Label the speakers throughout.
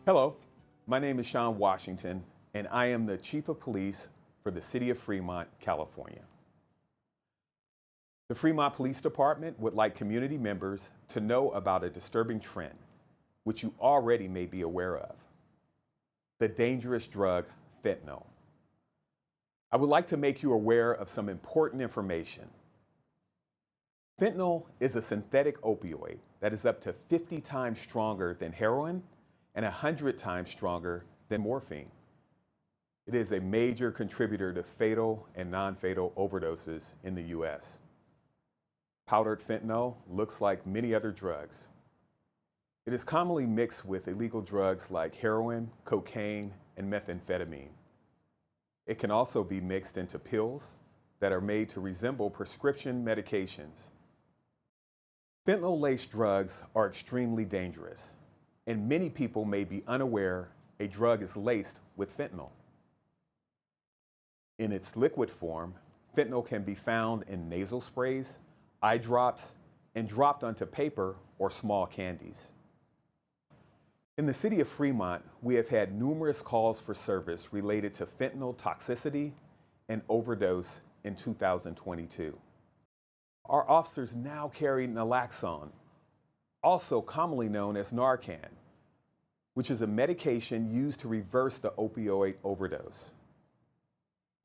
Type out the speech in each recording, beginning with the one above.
Speaker 1: Hello, my name is Sean Washington, and I am the Chief of Police for the City of Fremont, California. The Fremont Police Department would like community members to know about a disturbing trend, which you already may be aware of: the dangerous drug fentanyl. I would like to make you aware of some important information. Fentanyl is a synthetic opioid that is up to 50 times stronger than heroin and 100 times stronger than morphine. It is a major contributor to fatal and non-fatal overdoses in the U.S. Powdered fentanyl looks like many other drugs. It is commonly mixed with illegal drugs like heroin, cocaine, and methamphetamine. It can also be mixed into pills that are made to resemble prescription medications. Fentanyl-laced drugs are extremely dangerous, and many people may be unaware a drug is laced with fentanyl. In its liquid form, fentanyl can be found in nasal sprays, eye drops, and dropped onto paper or small candies. In the city of Fremont, we have had numerous calls for service related to fentanyl toxicity and overdose in 2022. Our officers now carry naloxone, also commonly known as Narcan, which is a medication used to reverse the opioid overdose.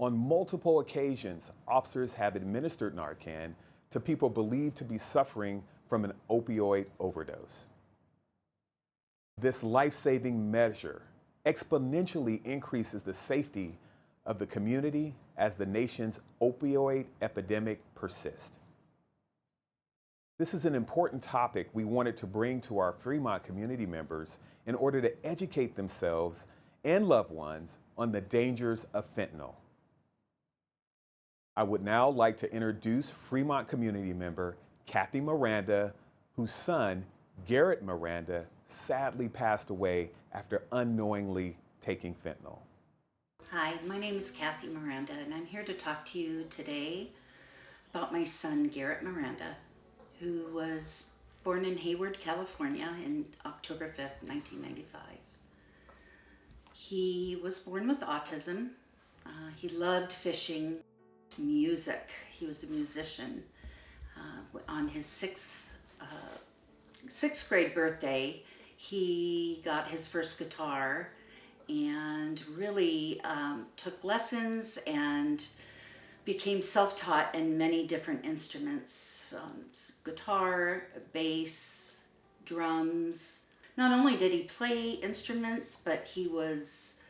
Speaker 1: On multiple occasions, officers have administered Narcan to people believed to be suffering from an opioid overdose. This life-saving measure exponentially increases the safety of the community as the nation's opioid epidemic persists. This is an important topic we wanted to bring to our Fremont community members in order to educate themselves and loved ones on the dangers of fentanyl. I would now like to introduce Fremont community member Kathy Miranda, whose son, Garrett Miranda, sadly passed away after unknowingly taking fentanyl.
Speaker 2: Hi, my name is Kathy Miranda, and I'm here to talk to you today about my son, Garrett Miranda, who was born in Hayward, California in October 5th, 1995. He was born with autism. He loved fishing, music. He was a musician. On his sixth grade birthday, he got his first guitar and really took lessons and became self-taught in many different instruments, guitar, bass, drums. Not only did he play instruments, but he was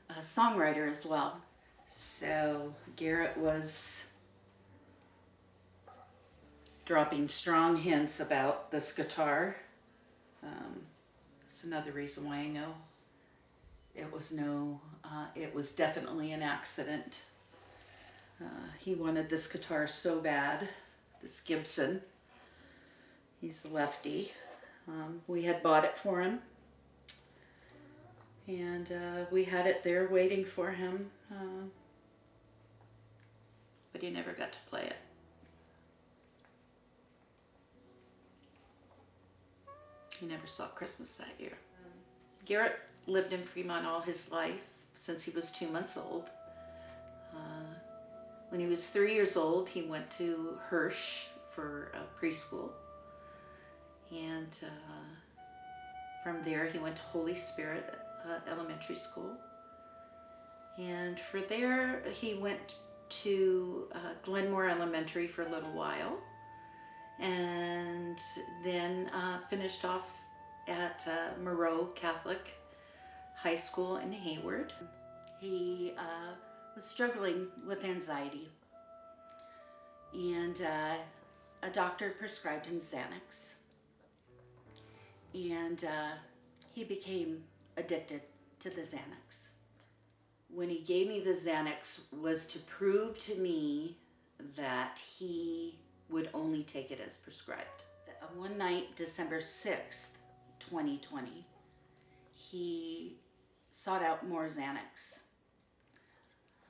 Speaker 2: a songwriter as well. So Garrett was dropping strong hints about this guitar. That's another reason why I know it was definitely an accident. He wanted this guitar so bad, this Gibson. He's a lefty. We had bought it for him, and we had it there waiting for him, but he never got to play it. He never saw Christmas that year. Garrett lived in Fremont all his life since he was 2 months old. When he was 3 years old, he went to Hirsch for preschool. And from there, he went to Holy Spirit Elementary School. And for there, he went to Glenmore Elementary for a little while. And then finished off at Moreau Catholic High School in Hayward. He was struggling with anxiety, and a doctor prescribed him Xanax, and he became addicted to the Xanax. When he gave me the Xanax was to prove to me that he would only take it as prescribed. One night, December 6th, 2020, he sought out more Xanax.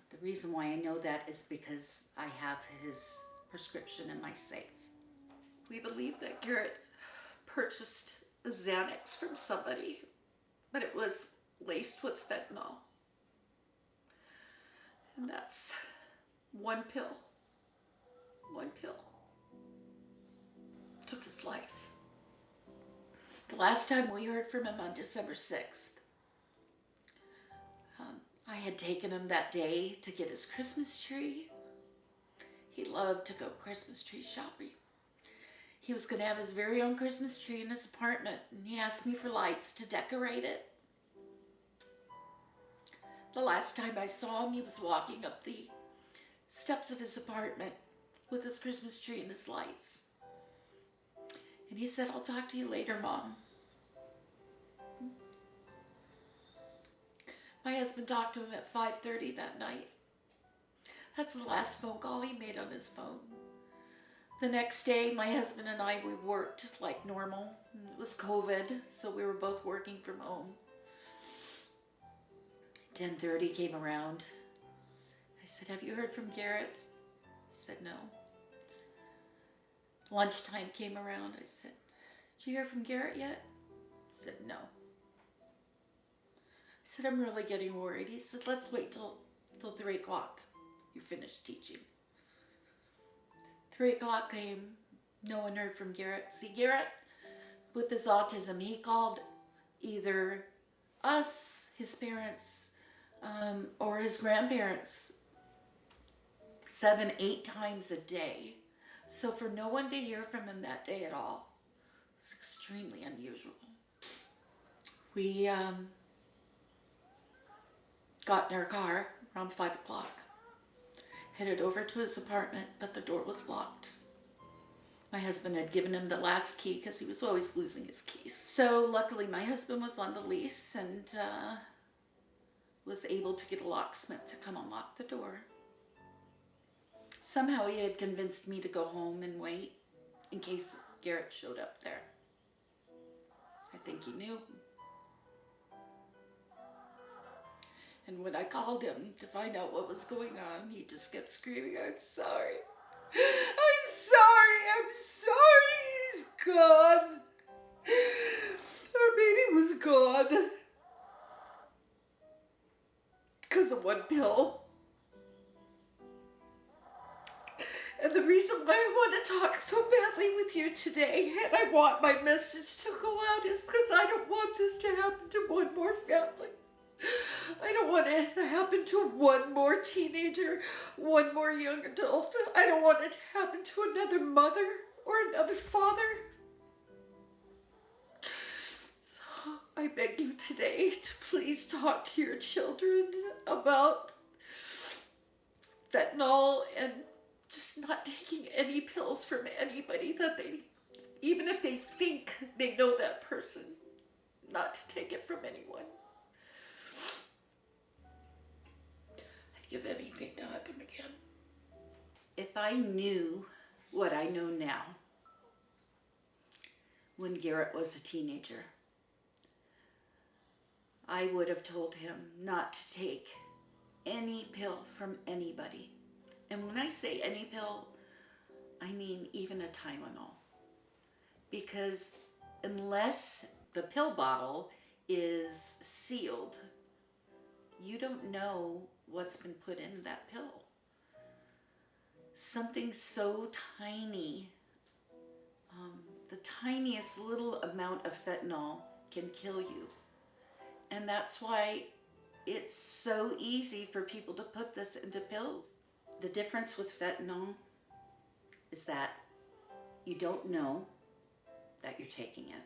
Speaker 2: The reason why I know that is because I have his prescription in my safe. We believe that Garrett purchased Xanax from somebody but it was laced with fentanyl. And that's one pill. One pill took his life. The last time we heard from him on December 6th, I had taken him that day to get his Christmas tree. He loved to go Christmas tree shopping. He was going to have his very own Christmas tree in his apartment, and he asked me for lights to decorate it. The last time I saw him, he was walking up the steps of his apartment with his Christmas tree and his lights. And he said, "I'll talk to you later, Mom." My husband talked to him at 5:30 that night. That's the last phone call he made on his phone. The next day, my husband and I, we worked like normal. It was COVID, so we were both working from home. 10:30 came around. I said, "Have you heard from Garrett?" He said, "No." Lunchtime came around. I said, "Did you hear from Garrett yet?" He said, "No." I said, "I'm really getting worried." He said, "Let's wait till 3 o'clock. You finish teaching." 3 o'clock came. No one heard from Garrett. See, Garrett, with his autism, he called either us, his parents, or his grandparents 7, 8 times a day. So for no one to hear from him that day at all was extremely unusual. We got in our car around 5 o'clock, headed over to his apartment, but the door was locked. My husband had given him the last key because he was always losing his keys. So luckily my husband was on the lease and was able to get a locksmith to come unlock the door. Somehow he had convinced me to go home and wait in case Garrett showed up there. I think he knew. And when I called him to find out what was going on, he just kept screaming, "I'm sorry. I'm sorry. I'm sorry. He's gone. Our baby was gone. Because of one pill." And the reason why I want to talk so badly with you today, and I want my message to go out, is because I don't want this to happen to one more family. I don't want it to happen to one more teenager, one more young adult. I don't want it to happen to another mother or another father. So I beg you today to please talk to your children about fentanyl and just not taking any pills from anybody that even if they think they know that person, not to take it from anyone. I'd give anything to hug him again. If I knew what I know now, when Garrett was a teenager, I would have told him not to take any pill from anybody. And when I say any pill, I mean even a Tylenol. Because unless the pill bottle is sealed, you don't know what's been put in that pill. Something so tiny, the tiniest little amount of fentanyl can kill you. And that's why it's so easy for people to put this into pills. The difference with fentanyl is that you don't know that you're taking it.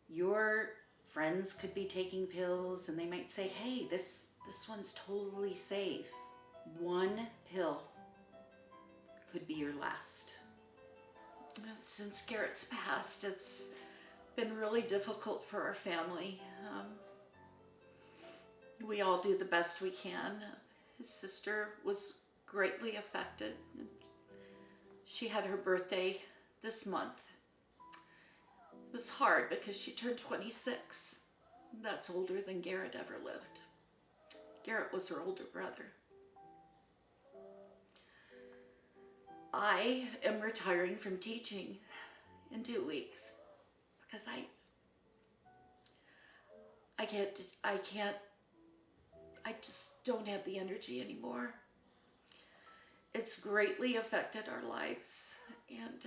Speaker 2: Your friends could be taking pills and they might say, "Hey, this one's totally safe." One pill could be your last. Since Garrett's passed, it's been really difficult for our family. We all do the best we can. His sister was greatly affected. She had her birthday this month. It was hard because she turned 26. That's older than Garrett ever lived. Garrett was her older brother. I am retiring from teaching in 2 weeks because I just don't have the energy anymore. It's greatly affected our lives, and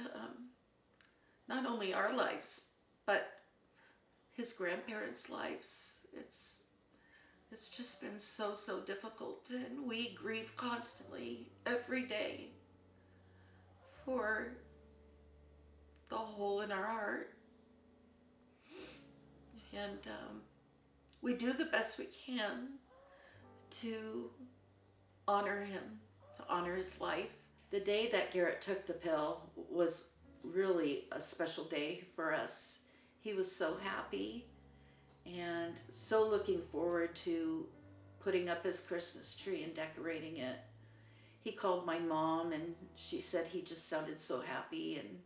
Speaker 2: not only our lives, but his grandparents' lives. It's just been so difficult, and we grieve constantly every day for the hole in our heart. And we do the best we can to honor him, to honor his life. The day that Garrett took the pill was really a special day for us. He was so happy and so looking forward to putting up his Christmas tree and decorating it. He called my mom and she said he just sounded so happy, and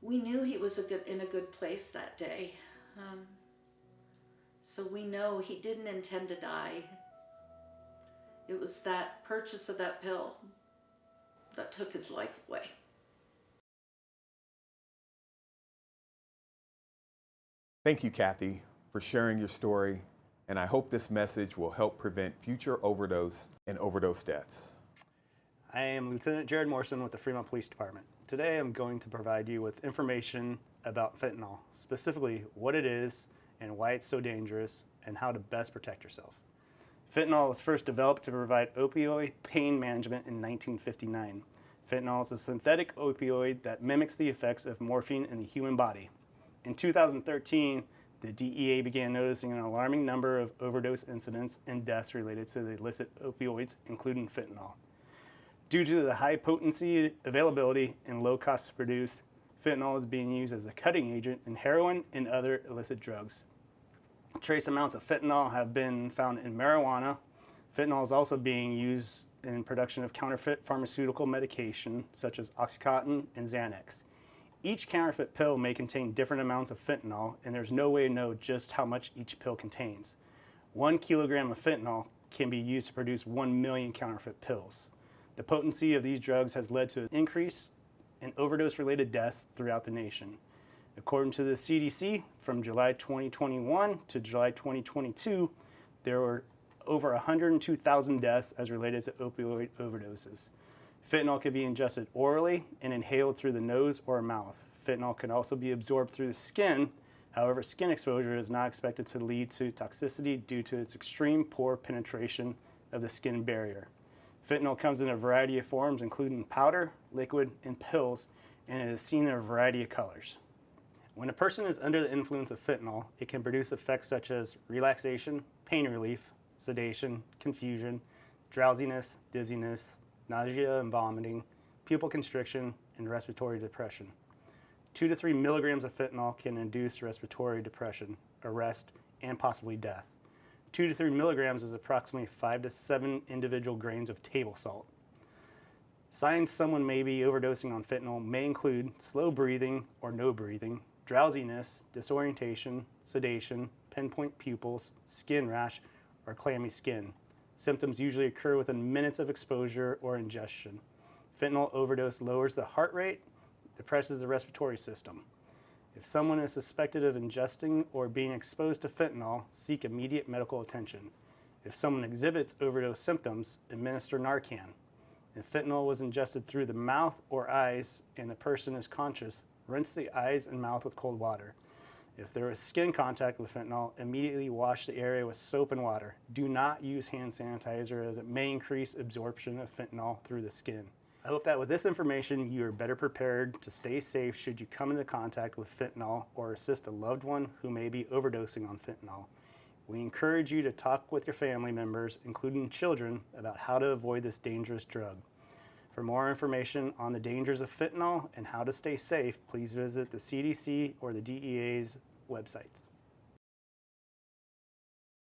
Speaker 2: we knew he was in a good place that day. So we know he didn't intend to die. It was that purchase of that pill that took his life away.
Speaker 1: Thank you, Kathy, for sharing your story, and I hope this message will help prevent future overdose and overdose deaths.
Speaker 3: I am Lieutenant Jared Morrison with the Fremont Police Department. Today I'm going to provide you with information about fentanyl, specifically what it is and why it's so dangerous and how to best protect yourself. Fentanyl was first developed to provide opioid pain management in 1959. Fentanyl is a synthetic opioid that mimics the effects of morphine in the human body. In 2013, the DEA began noticing an alarming number of overdose incidents and deaths related to the illicit opioids, including fentanyl. Due to the high potency, availability, and low cost to produce, fentanyl is being used as a cutting agent in heroin and other illicit drugs. Trace amounts of fentanyl have been found in marijuana. Fentanyl is also being used in production of counterfeit pharmaceutical medication such as Oxycontin and Xanax. Each counterfeit pill may contain different amounts of fentanyl, and there's no way to know just how much each pill contains. 1 kilogram of fentanyl can be used to produce 1 million counterfeit pills. The potency of these drugs has led to an increase in overdose-related deaths throughout the nation. According to the CDC, from July 2021 to July 2022, there were over 102,000 deaths as related to opioid overdoses. Fentanyl can be ingested orally and inhaled through the nose or mouth. Fentanyl can also be absorbed through the skin. However, skin exposure is not expected to lead to toxicity due to its extreme poor penetration of the skin barrier. Fentanyl comes in a variety of forms, including powder, liquid, and pills, and it is seen in a variety of colors. When a person is under the influence of fentanyl, it can produce effects such as relaxation, pain relief, sedation, confusion, drowsiness, dizziness, nausea and vomiting, pupil constriction, and respiratory depression. 2 to 3 milligrams of fentanyl can induce respiratory depression, arrest, and possibly death. 2 to 3 milligrams is approximately 5 to 7 individual grains of table salt. Signs someone may be overdosing on fentanyl may include slow breathing or no breathing, drowsiness, disorientation, sedation, pinpoint pupils, skin rash, or clammy skin. Symptoms usually occur within minutes of exposure or ingestion. Fentanyl overdose lowers the heart rate, depresses the respiratory system. If someone is suspected of ingesting or being exposed to fentanyl, seek immediate medical attention. If someone exhibits overdose symptoms, administer Narcan. If fentanyl was ingested through the mouth or eyes and the person is conscious, rinse the eyes and mouth with cold water. If there is skin contact with fentanyl, immediately wash the area with soap and water. Do not use hand sanitizer as it may increase absorption of fentanyl through the skin. I hope that with this information you are better prepared to stay safe should you come into contact with fentanyl or assist a loved one who may be overdosing on fentanyl. We encourage you to talk with your family members, including children, about how to avoid this dangerous drug. For more information on the dangers of fentanyl and how to stay safe, please visit the CDC or the DEA's websites.